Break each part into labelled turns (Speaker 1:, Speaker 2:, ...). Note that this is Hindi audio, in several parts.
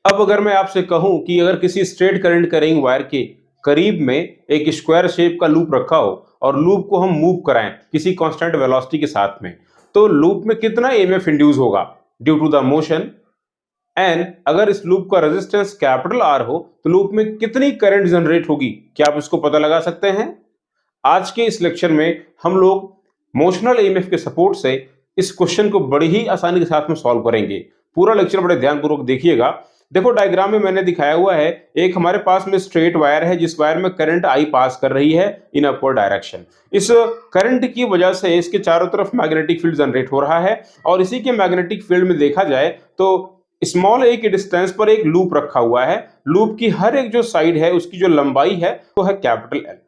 Speaker 1: अब अगर मैं आपसे कहूं कि अगर किसी स्ट्रेट करंट कैरिंग वायर के करीब में एक स्क्वायर शेप का लूप रखा हो और लूप को हम मूव कराएं किसी कांस्टेंट वेलोसिटी के साथ में, तो लूप में कितना ईएमएफ इंड्यूस होगा due to the motion. And अगर इस लूप का रेजिस्टेंस कैपिटल आर हो तो लूप में कितनी करंट जनरेट होगी, क्या आप इसको पता लगा सकते हैं? आज के इस लेक्चर में हम लोग मोशनल ईएमएफ के सपोर्ट से इस क्वेश्चन को बड़ी ही आसानी के साथ में सॉल्व करेंगे। पूरा लेक्चर बड़े ध्यानपूर्वक देखिएगा। देखो डायग्राम में मैंने दिखाया हुआ है, एक हमारे पास में स्ट्रेट वायर है जिस वायर में करंट आई पास कर रही है इन अपवर्ड डायरेक्शन। इस करंट की वजह से इसके चारों तरफ मैग्नेटिक फील्ड जनरेट हो रहा है और इसी के मैग्नेटिक फील्ड में देखा जाए तो स्मॉल ए के डिस्टेंस पर एक लूप रखा हुआ है। लूप की हर एक जो साइड है उसकी जो लंबाई है वो है कैपिटल एल।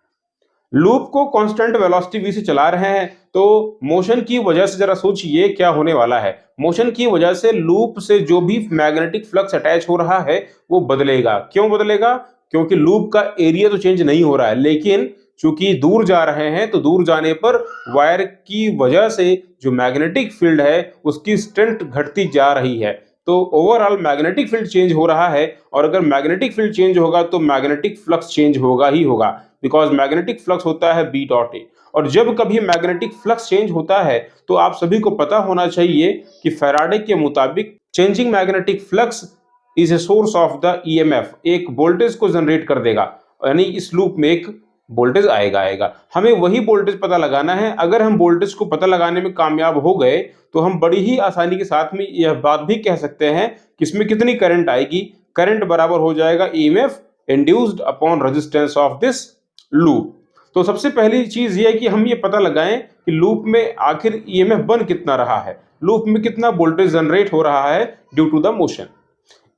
Speaker 1: लूप को कांस्टेंट वेलोसिटी v से चला रहे हैं, तो मोशन की वजह से जरा सोचिए क्या होने वाला है। मोशन की वजह से लूप से जो भी मैग्नेटिक फ्लक्स अटैच हो रहा है वो बदलेगा। क्यों बदलेगा? क्योंकि लूप का एरिया तो चेंज नहीं हो रहा है, लेकिन चूंकि दूर जा रहे हैं तो दूर जाने पर वायर की वजह से जो मैग्नेटिक फील्ड है उसकी स्ट्रेंथ घटती जा रही है, तो ओवरऑल मैग्नेटिक फील्ड चेंज हो रहा है। और अगर मैग्नेटिक फील्ड चेंज होगा तो मैग्नेटिक फ्लक्स चेंज होगा ही होगा, बिकॉज मैग्नेटिक फ्लक्स होता है बी डॉट ए। और जब कभी मैग्नेटिक फ्लक्स चेंज होता है तो आप सभी को पता होना चाहिए कि फैराडे के मुताबिक changing magnetic flux is a source of the EMF, एक वोल्टेज को जनरेट कर देगा, यानी इस लूप में एक वोल्टेज आएगा। हमें वही वोल्टेज पता लगाना है। अगर हम वोल्टेज को पता लगाने में कामयाब हो गए तो हम बड़ी ही आसानी के साथ में यह बात भी कह सकते हैं कि इसमें कितनी करंट आएगी। करंट बराबर हो जाएगा EMF induced upon resistance of this loop. तो सबसे पहली चीज ये है कि हम ये पता लगाएं कि लूप में आखिर ईएमएफ बन कितना रहा है, लूप में कितना वोल्टेज जनरेट हो रहा है ड्यू टू द मोशन।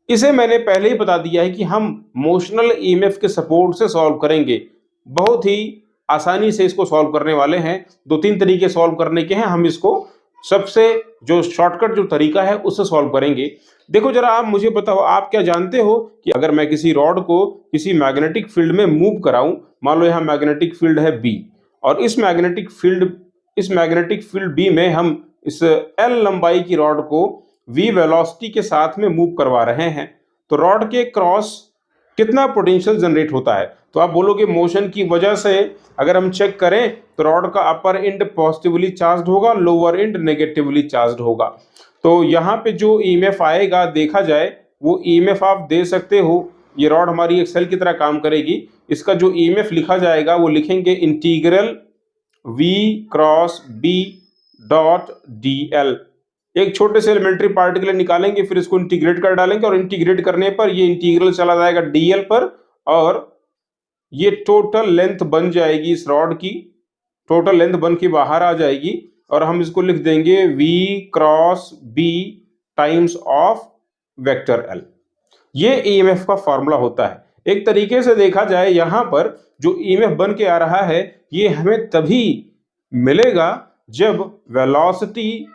Speaker 1: इसे मैंने पहले ही बता दिया है कि हम मोशनल ईएमएफ के सपोर्ट से सॉल्व करेंगे। बहुत ही आसानी से इसको सॉल्व करने वाले हैं। दो तीन तरीके सॉल्व करने के हैं, हम इसको सबसे जो शॉर्टकट जो तरीका है उससे सॉल्व करेंगे। देखो जरा आप मुझे बताओ, आप क्या जानते हो कि अगर मैं किसी रॉड को किसी मैग्नेटिक फील्ड में मूव कराऊं, मान लो यहाँ मैग्नेटिक फील्ड है बी और इस मैग्नेटिक फील्ड बी में हम इस एल लंबाई की रॉड को वी वेलोसिटी के साथ में मूव करवा रहे हैं, तो रॉड के क्रॉस कितना पोटेंशियल जनरेट होता है? तो आप बोलोगे मोशन की वजह से अगर हम चेक करें तो रॉड का अपर एंड पॉजिटिवली चार्ज्ड होगा, लोअर एंड नेगेटिवली चार्ज्ड होगा। तो यहाँ पे जो ईएमएफ आएगा देखा जाए वो ईएमएफ आप दे सकते हो। ये रॉड हमारी एक सेल की तरह काम करेगी। इसका जो ईएमएफ लिखा जाएगा वो लिखेंगे integral v cross b dot dl। एक छोटे से एलिमेंट्री पार्टिकल निकालेंगे, फिर इसको इंटीग्रेट कर डालेंगे और इंटीग्रेट करने पर ये इंटीग्रल चला जाएगा dl पर और ये टोटल लेंथ बन जाएगी। इस रॉड की टोटल लेंथ बन के बाहर आ जाएगी और हम इसको लिख देंगे v cross b times of vector l। ये ईएमएफ का फॉर्मूला होता है। एक तरीके से देखा जाए यहाँ पर जो ईएमएफ बन के आ रहा है ये हमें तभी मिलेगा जब वेलोसिटी,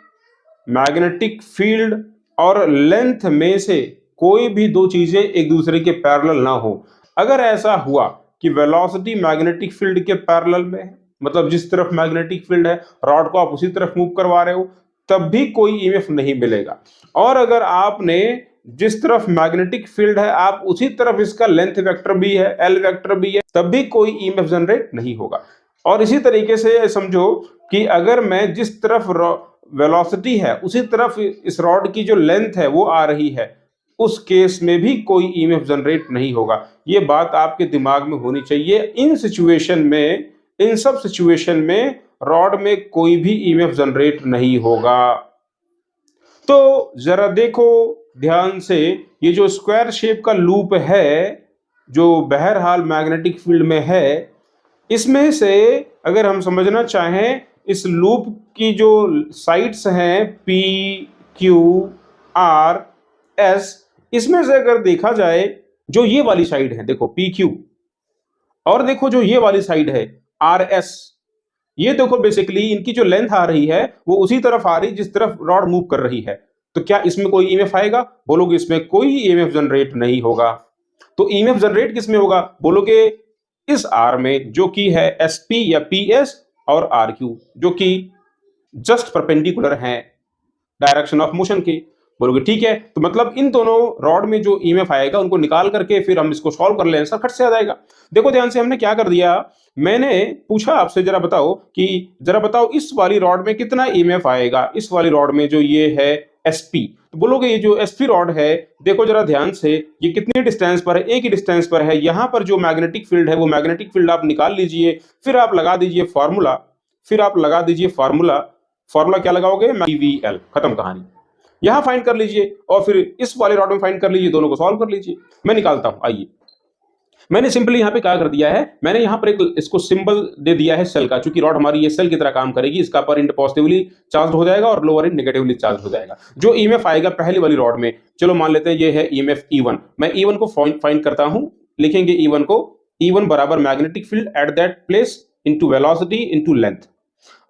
Speaker 1: मैग्नेटिक फील्ड और लेंथ में से कोई भी दो चीजें एक दूसरे के पैरेलल ना हो। अगर ऐसा हुआ कि वेलोसिटी मैग्नेटिक फील्ड के पैरेलल में है, मतलब जिस तरफ मैग्नेटिक फील्ड है रॉड को आप उसी तरफ मूव करवा रहे हो, तब भी कोई ईएमएफ नहीं मिलेगा। और अगर आपने जिस तरफ मैग्नेटिक फील्ड है आप उसी तरफ इसका लेंथ वेक्टर भी है, एल वेक्टर भी है, तब भी कोई ईएमएफ जनरेट नहीं होगा। और इसी तरीके से समझो कि अगर मैं जिस तरफ वेलोसिटी है उसी तरफ इस रॉड की जो लेंथ है वो आ रही है, उस केस में भी कोई ईएमएफ जनरेट नहीं होगा। ये बात आपके दिमाग में होनी चाहिए। इन सब सिचुएशन में रॉड में कोई भी ईएमएफ जनरेट नहीं होगा। तो जरा देखो ध्यान से, ये जो स्क्वायर शेप का लूप है जो बहरहाल मैग्नेटिक फील्ड में है, इसमें से अगर हम समझना चाहें इस लूप की जो साइड्स हैं P, Q, R, S, इसमें से अगर देखा जाए जो ये वाली साइड है, देखो PQ, और देखो जो ये वाली साइड है RS, ये देखो बेसिकली इनकी जो लेंथ आ रही है वो उसी तरफ आ रही जिस तरफ रॉड मूव कर रही है। तो क्या इसमें कोई ईएमएफ आएगा? बोलोगे इसमें कोई ईएमएफ जनरेट नहीं होगा। तो ईएमएफ जनरेट किस में होगा? बोलोगे इस R में जो कि है SP या PS और RQ जो कि जस्ट परपेंडिकुलर हैं डायरेक्शन ऑफ मोशन के। बोलोगे ठीक है, तो मतलब इन दोनों रॉड में जो ईएमएफ आएगा उनको निकाल करके फिर हम इसको सॉल्व कर लें, सर खट से आ जाएगा। देखो ध्यान से, हमने क्या कर दिया, मैंने पूछा आपसे जरा बताओ कि जरा बताओ इस वाली रॉड में कितना ईएमएफ आएगा, इस वाली रॉड में जो ये है एसपी, तो बोलोगे ये जो एसपी रॉड है, देखो जरा ध्यान से, ये कितनी डिस्टेंस पर है, एक ही डिस्टेंस पर है। यहां पर जो मैग्नेटिक फील्ड है वो मैग्नेटिक फील्ड आप निकाल लीजिए, फिर आप लगा दीजिए फार्मूला, फिर आप लगा दीजिए फार्मूला, फार्मूला क्या लगाओगे, वीवीएल, खत्म कहानी। यहां फाइंड कर लीजिए और फिर इस वाले रॉड में फाइंड कर लीजिए, दोनों को सॉल्व कर लीजिए। मैं निकालता हूं, आइए। मैंने सिंपली यहां पे क्या कर दिया है, मैंने यहां पर एक इसको सिंबल दे दिया है सेल का, चूंकि रॉड हमारी ये सेल की तरह काम करेगी, इसका अपर एंड पॉजिटिवली चार्ज हो जाएगा और लोअर एंड नेगेटिवली चार्ज हो जाएगा। जो ईएमएफ आएगा पहली वाली रॉड में, चलो मान लेते हैं ये है ईएमएफ E1, मैं E1 को फाइंड करता हूं, लिखेंगे E1 को, E1 बराबर magnetic field at that place into velocity into length.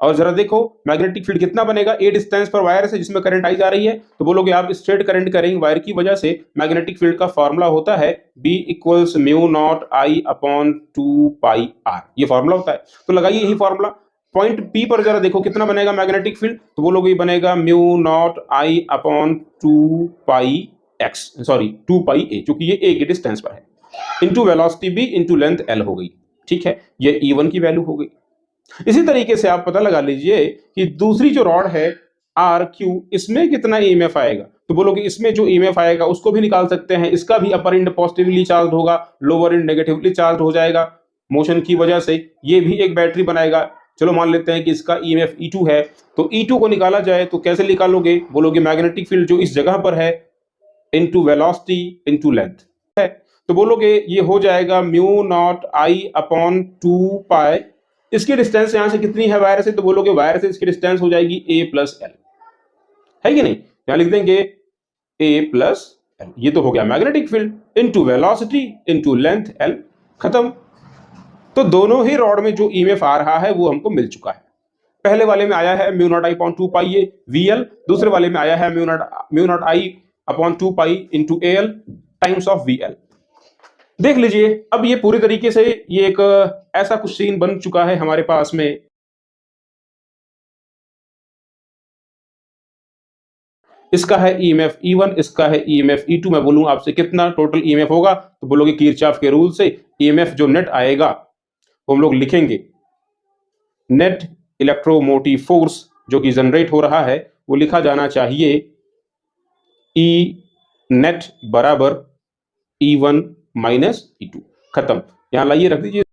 Speaker 1: और जरा देखो मैग्नेटिक फील्ड कितना बनेगा, ए डिस्टेंस पर वायर से जिसमें करंट आई जा रही है, तो बोलोगे आप स्ट्रेट करंट करेंगे वायर की वजह से, मैग्नेटिक फील्ड का फार्मूला होता है B equals mu not I upon 2 pi r, ये फार्मूला होता है। तो लगाइए यही फार्मूला, पॉइंट P पर जरा देखो कितना बनेगा मैग्नेटिक फील्ड, तो बोलोगे ये बनेगा mu not I upon 2 pi x, sorry 2 पाई ए, क्योंकि ये ए की डिस्टेंस पर है, into velocity B into length L हो गई। ठीक है, ये E1 की वैल्यू हो गई। इसी तरीके से आप पता लगा लीजिए कि दूसरी जो रॉड है आर क्यू, इसमें कितना ईएमएफ आएगा, तो बोलोगे इसमें जो ईएमएफ आएगा उसको भी निकाल सकते हैं, इसका भी अपर एंड पॉजिटिवली चार्ज होगा, लोअर एंड नेगेटिवली चार्ज हो जाएगा मोशन की वजह से, ये भी एक बैटरी बनाएगा। चलो मान लेते हैं कि इसका ईएमएफ E2 है, तो E2 को निकाला जाए तो कैसे निकालोगे, बोलोगे मैग्नेटिक फील्ड जो इस जगह पर है इनटू वेलोसिटी इनटू लेंथ है, तो बोलोगे ये हो जाएगा म्यू नॉट आई अपॉन 2 पाई, इसकी डिस्टेंस यहां से कितनी है वायर से, तो बोलोगे वायर से इसकी डिस्टेंस हो जाएगी a प्लस एल, है कि नहीं, यहां लिख देंगे a प्लस एल, ये तो हो गया magnetic field into velocity into length l, खत्म। तो दोनों ही रॉड में जो ईएमएफ आ रहा है वो हमको मिल चुका है। पहले वाले में आया है म्यू नॉट आई अपॉन 2 पाई ये VL, दूसरे वाले में आया है mu not I upon 2 pi into AL times of VL। देख लीजिए, अब ये पूरी तरीके से ये एक ऐसा कुछ सीन बन चुका है हमारे पास में। इसका है ईएमएफ E1, इसका है ईएमएफ E2। मैं बोलूं आपसे कितना टोटल ईएमएफ होगा, तो बोलोगे किरचॉफ के रूल से ईएमएफ जो नेट आएगा वो हम लोग लिखेंगे, नेट इलेक्ट्रोमोटिव फोर्स जो कि जनरेट हो रहा है वो लिखा जाना चाहिए E नेट बराबर E1 माइनस E2, खत्म। यहां लाइए रख दीजिए।